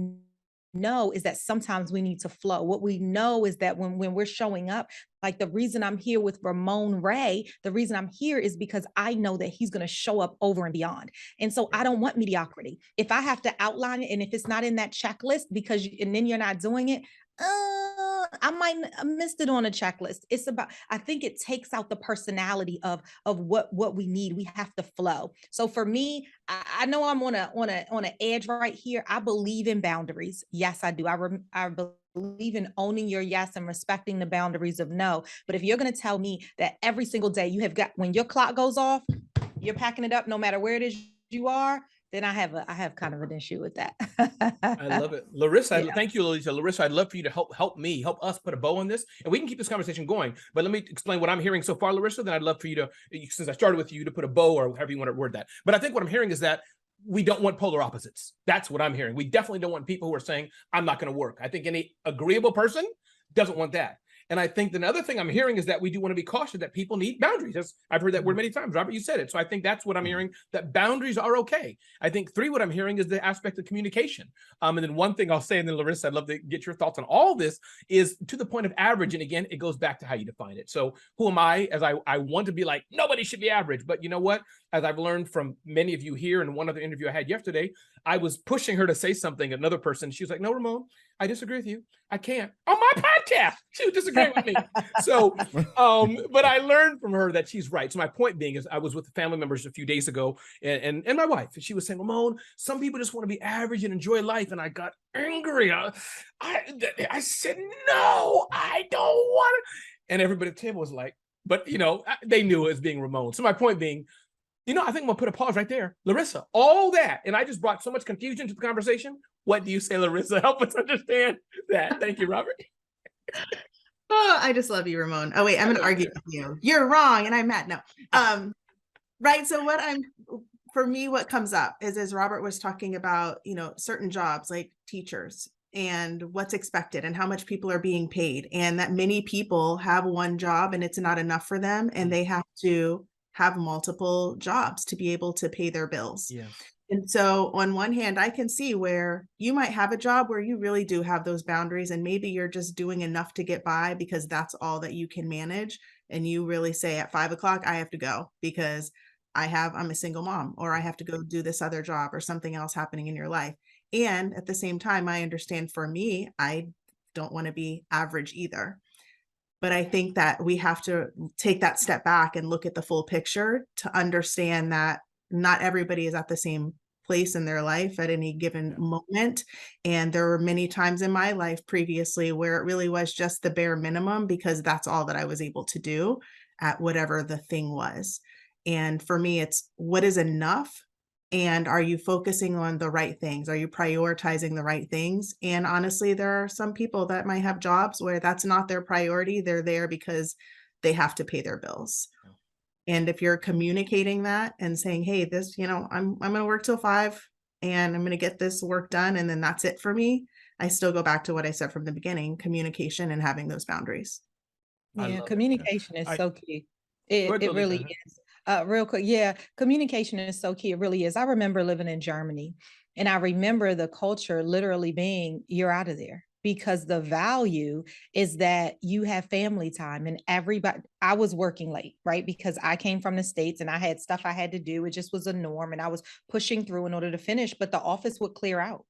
know is that sometimes we need to flow. What we know is that when we're showing up, like the reason I'm here with Ramon Ray, the reason I'm here is because I know that he's going to show up over and beyond. And so I don't want mediocrity. If I have to outline it and if it's not in that checklist because and then you're not doing it, I might have missed it on a checklist. It's about, I think it takes out the personality of what we need. We have to flow. So for me, I know I'm on an edge right here. I believe in boundaries. Yes, I do. I believe in owning your yes and respecting the boundaries of no. But if you're going to tell me that every single day you have got, when your clock goes off, you're packing it up no matter where it is you are, then I have kind of an issue with that. I love it. Larissa, Yeah. thank you, Lisa. Larissa, I'd love for you to help us put a bow on this, and we can keep this conversation going. But let me explain what I'm hearing so far, Larissa. Then I'd love for you to, since I started with you, to put a bow or however you want to word that. But I think what I'm hearing is that we don't want polar opposites. That's what I'm hearing. We definitely don't want people who are saying, I'm not going to work. I think any agreeable person doesn't want that. And I think the other thing I'm hearing is that we do want to be cautious that people need boundaries. I've heard that word many times. Robert, you said it. So I think that's what I'm hearing, that boundaries are okay. I think 3, what I'm hearing is the aspect of communication. And then one thing I'll say, and then Larissa, I'd love to get your thoughts on all this, is to the point of average. And again, it goes back to how you define it. So who am I? As I want to be like, nobody should be average. But you know what? As I've learned from many of you here and one other interview I had yesterday, I was pushing her to say something, another person. She was like, no, Ramon, I disagree with you. I can't. On my podcast, she was disagreeing with me. So, but I learned from her that she's right. So my point being is I was with family members a few days ago and my wife, and she was saying, Ramon, some people just want to be average and enjoy life. And I got angry. I said, no, I don't want to. And everybody at the table was like, but they knew it as being Ramon. So my point being, I think I'm gonna put a pause right there. Larissa, all that, and I just brought so much confusion to the conversation. What do you say, Larissa? Help us understand that. Thank you, Robert. Oh, I just love you, Ramon. Oh, wait, I'm going to argue with you. You're wrong, and I'm mad. No. Right. So for me, what comes up is, as Robert was talking about, certain jobs like teachers and what's expected and how much people are being paid, and that many people have one job and it's not enough for them, and they have to have multiple jobs to be able to pay their bills. Yeah. And so on one hand, I can see where you might have a job where you really do have those boundaries, and maybe you're just doing enough to get by because that's all that you can manage. And you really say at 5 o'clock, I have to go because I'm a single mom, or I have to go do this other job or something else happening in your life. And at the same time, I understand for me, I don't want to be average either. But I think that we have to take that step back and look at the full picture to understand that not everybody is at the same place in their life at any given moment. And there were many times in my life previously where it really was just the bare minimum because that's all that I was able to do at whatever the thing was. And for me, it's what is enough? And are you focusing on the right things? Are you prioritizing the right things? And honestly, there are some people that might have jobs where that's not their priority. They're there because they have to pay their bills. And if you're communicating that and saying, hey, this, I'm going to work till 5 and I'm going to get this work done, and then that's it for me. I still go back to what I said from the beginning, communication and having those boundaries. Yeah, communication is so key. It really is. Real quick. Yeah. Communication is so key. It really is. I remember living in Germany, and I remember the culture literally being, you're out of there, because the value is that you have family time, and everybody, I was working late, right? Because I came from the States and I had stuff I had to do. It just was a norm, and I was pushing through in order to finish, but the office would clear out.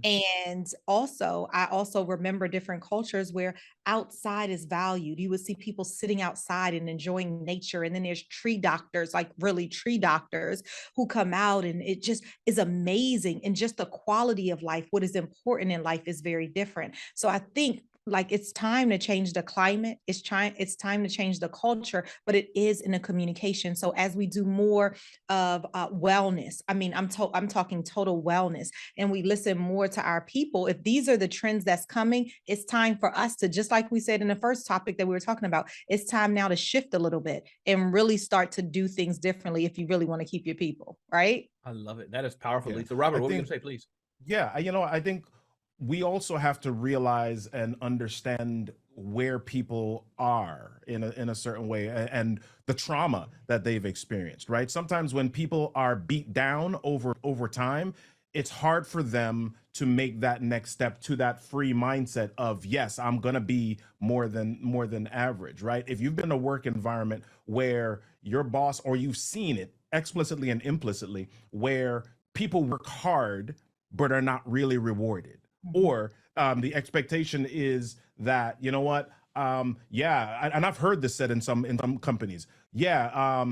And I also remember different cultures where outside is valued. You would see people sitting outside and enjoying nature. And then there's tree doctors, like really tree doctors, who come out, and it just is amazing. And just the quality of life, what is important in life, is very different. So I think like it's time to change the climate. It's time to change the culture, but it is in a communication. So as we do more of wellness, I mean, I'm talking total wellness, and we listen more to our people. If these are the trends that's coming, it's time for us to, just like we said in the first topic that we were talking about, it's time now to shift a little bit and really start to do things differently if you really want to keep your people, right? I love it. That is powerful, Yeah. Lisa. Robert, I what were you think, going to say, please? yeah, I think we also have to realize and understand where people are in a certain way, and the trauma that they've experienced, right? Sometimes when people are beat down over time, it's hard for them to make that next step to that free mindset of, yes, I'm going to be more than average, right? If you've been in a work environment where your boss, or you've seen it explicitly and implicitly, where people work hard but are not really rewarded, or the expectation is that, you know what, yeah, and I've heard this said in some companies, yeah,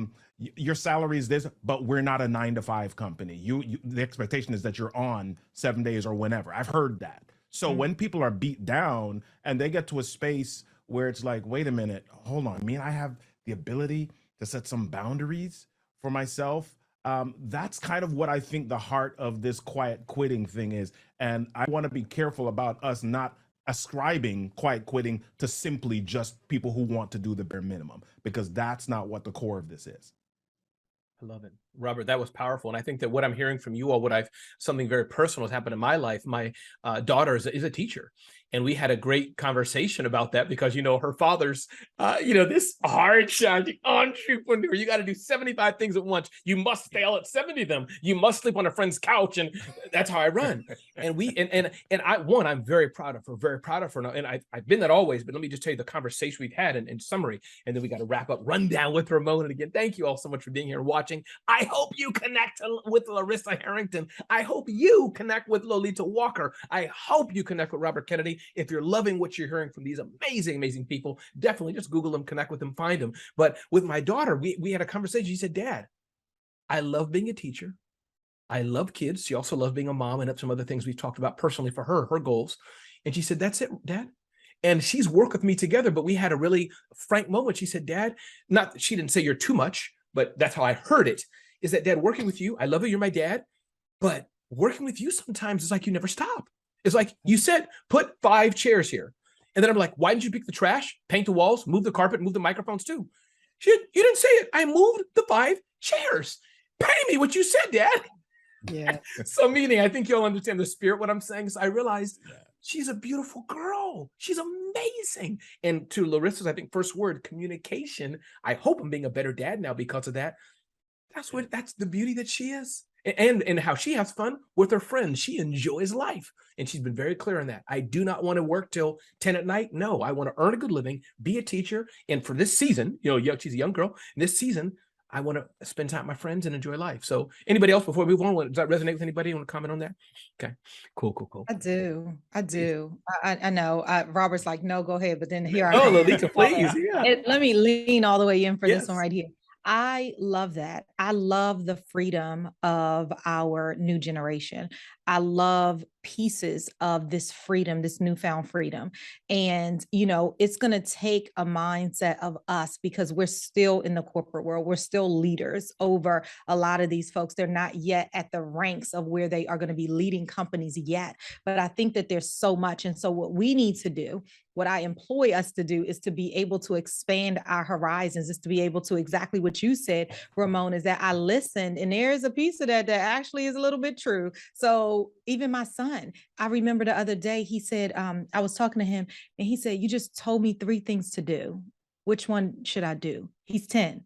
your salary is this, but we're not a 9 to 5 company. The expectation is that you're on 7 days or whenever. I've heard that. So when people are beat down and they get to a space where it's like, wait a minute, hold on, I have the ability to set some boundaries for myself. That's kind of what I think the heart of this quiet quitting thing is. And I want to be careful about us not ascribing quiet quitting to simply just people who want to do the bare minimum, because that's not what the core of this is. I love it. Robert, that was powerful. And I think that what I'm hearing from you all, something very personal has happened in my life. My daughter is a teacher. And we had a great conversation about that because, her father's, this hard-charging entrepreneur. You got to do 75 things at once. You must fail at 70 of them. You must sleep on a friend's couch. And that's how I run. And I'm very proud of her, And I've been that always, but let me just tell you the conversation we've had in summary. And then we got to wrap up Rundown with Ramon. And again, thank you all so much for being here and watching. I hope you connect with Larissa Harrington. I hope you connect with Lolita Walker. I hope you connect with Robert Kennedy. If you're loving what you're hearing from these amazing, amazing people, definitely just Google them, connect with them, find them. But with my daughter, we had a conversation. She said, Dad, I love being a teacher. I love kids. She also loves being a mom and some other things we've talked about personally for her goals. And she said, that's it, Dad. And she's worked with me together, but we had a really frank moment. She said, Dad, she didn't say you're too much, but that's how I heard it, is that, Dad, working with you, I love you, you're my dad, but working with you sometimes is like you never stop. It's like you said, put 5 chairs here. And then I'm like, why didn't you pick the trash, paint the walls, move the carpet, move the microphones too? She said, you didn't say it. I moved the 5 chairs. Pay me what you said, Dad. Yeah. So meaning, I think you'll understand the spirit, what I'm saying is I realized she's a beautiful girl. She's amazing. And to Larissa's, I think, first word, communication. I hope I'm being a better dad now because of that. That's the beauty that she is. And how she has fun with her friends. She enjoys life. And she's been very clear on that. I do not want to work till 10 at night. No, I want to earn a good living, be a teacher. And for this season, she's a young girl. This season, I want to spend time with my friends and enjoy life. So anybody else before we move on, does that resonate with anybody? You want to comment on that? Okay, cool. I do. I know. Robert's like, no, go ahead. But then here I Oh, come. Lolita, please. Yeah. Let me lean all the way in for Yes. this one right here. I love that. I love the freedom of our new generation. I love pieces of this freedom, this newfound freedom. And, it's going to take a mindset of us because we're still in the corporate world. We're still leaders over a lot of these folks. They're not yet at the ranks of where they are going to be leading companies yet. But I think that there's so much. And so what we need to do, what I employ us to do, is to be able to expand our horizons, is to be able to, exactly what you said, Ramon, is that I listened, and there's a piece of that actually is a little bit true. So even my son, I remember the other day, he said, I was talking to him and he said, you just told me 3 things to do. Which one should I do? He's 10.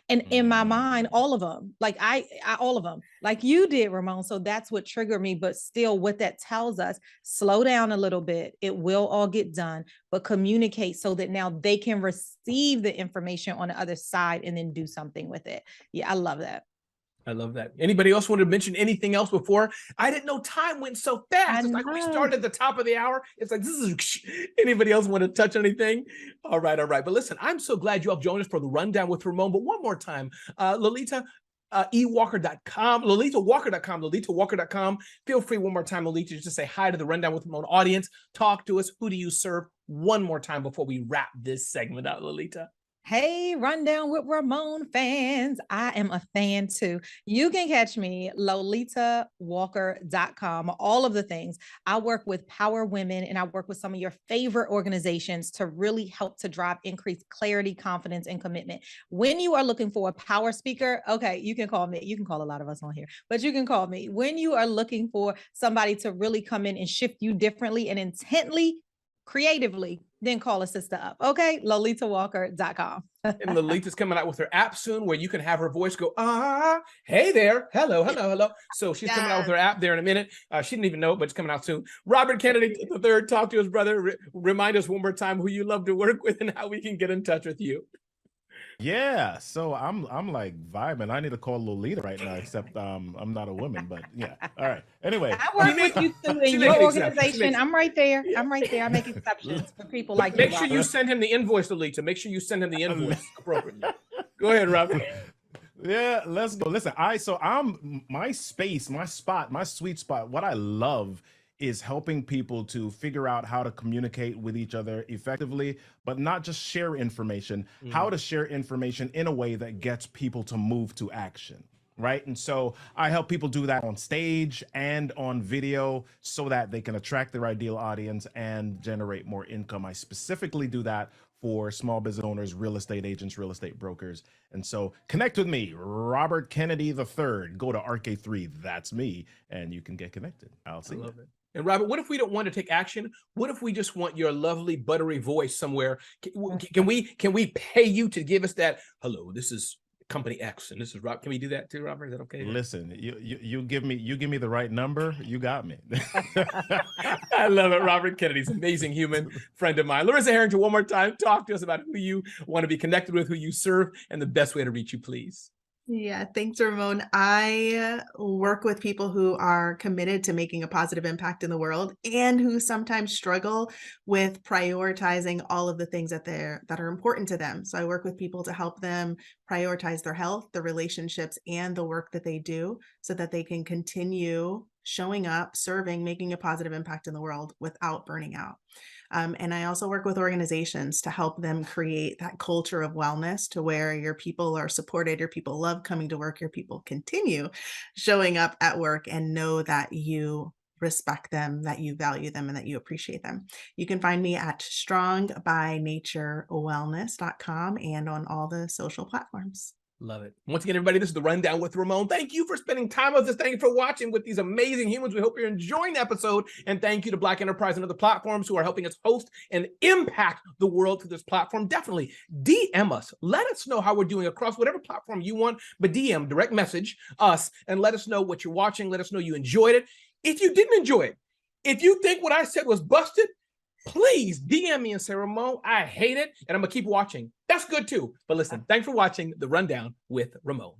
And in my mind, all of them, like I all of them, like you did, Ramon. So that's what triggered me. But still, what that tells us, slow down a little bit. It will all get done, but communicate so that now they can receive the information on the other side and then do something with it. Yeah, I love that. I love that. Anybody else want to mention anything else before? I didn't know time went so fast. It's like we started at the top of the hour. It's like, this is, anybody else want to touch anything? All right. But listen, I'm so glad you all joined us for the Rundown with Ramon. But one more time, Lolita, ewalker.com, lolitawalker.com. Feel free one more time, Lolita, just to say hi to the Rundown with Ramon audience. Talk to us. Who do you serve? one more time before we wrap this segment out, Lolita? Hey, Rundown with Ramon fans. I am a fan too. You can catch me, lolitawalker.com, all of the things. I work with power women and I work with some of your favorite organizations to really help to drive increased clarity, confidence, and commitment. When you are looking for a power speaker, okay, you can call me. You can call a lot of us on here, but you can call me. When you are looking for somebody to really come in and shift you differently and intently, creatively, then call a sister up. Okay. lolitawalker.com. And Lolita's coming out with her app soon where you can have her voice go, hey there. Hello, hello, hello. So she's coming out with her app there in a minute. She didn't even know it, but it's coming out soon. Robert Kennedy III, talk to us, brother. Remind us one more time who you love to work with and how we can get in touch with you. Yeah, so I'm like vibing. I need to call Lolita right now, except I'm not a woman, but yeah. All right. Anyway, I work with you too in your organization. I'm right there. Yeah. I'm right there. I make exceptions for people like Make you. sure you send him the invoice, Lolita. Make sure you send him the invoice appropriately. Go ahead, Robert. Yeah, let's go. Listen, I'm my space, my spot, my sweet spot. What I love is helping people to figure out how to communicate with each other effectively, but not just share information, how to share information in a way that gets people to move to action, right? And so I help people do that on stage and on video so that they can attract their ideal audience and generate more income. I specifically do that for small business owners, real estate agents, real estate brokers. And so connect with me, Robert Kennedy III. Go to RK3, that's me, and you can get connected. I'll see you. Love it. And Robert, what if we don't want to take action? What if we just want your lovely buttery voice somewhere? Can we pay you to give us that? Hello, this is company X, and this is Rob. Can we do that too, Robert? Is that okay? Listen, you give me the right number. You got me. I love it. Robert Kennedy's an amazing human friend of mine. Larissa Harrington, one more time, talk to us about who you want to be connected with, who you serve, and the best way to reach you, please. Yeah, thanks, Ramon. I work with people who are committed to making a positive impact in the world and who sometimes struggle with prioritizing all of the things that are important to them. So I work with people to help them prioritize their health, their relationships, and the work that they do so that they can continue showing up, serving, making a positive impact in the world without burning out. And I also work with organizations to help them create that culture of wellness to where your people are supported, your people love coming to work, your people continue showing up at work and know that you respect them, that you value them, and that you appreciate them. You can find me at strongbynaturewellness.com and on all the social platforms. Love it. Once again, everybody, this is The Rundown with Ramon. Thank you for spending time with us. Thank you for watching with these amazing humans. We hope you're enjoying the episode. And thank you to Black Enterprise and other platforms who are helping us host and impact the world through this platform. Definitely DM us. Let us know how we're doing across whatever platform you want, but DM, direct message us, and let us know what you're watching. Let us know you enjoyed it. If you didn't enjoy it, if you think what I said was busted, please DM me and say, Ramon, I hate it, and I'm going to keep watching. That's good too. But listen, thanks for watching The Rundown with Ramon.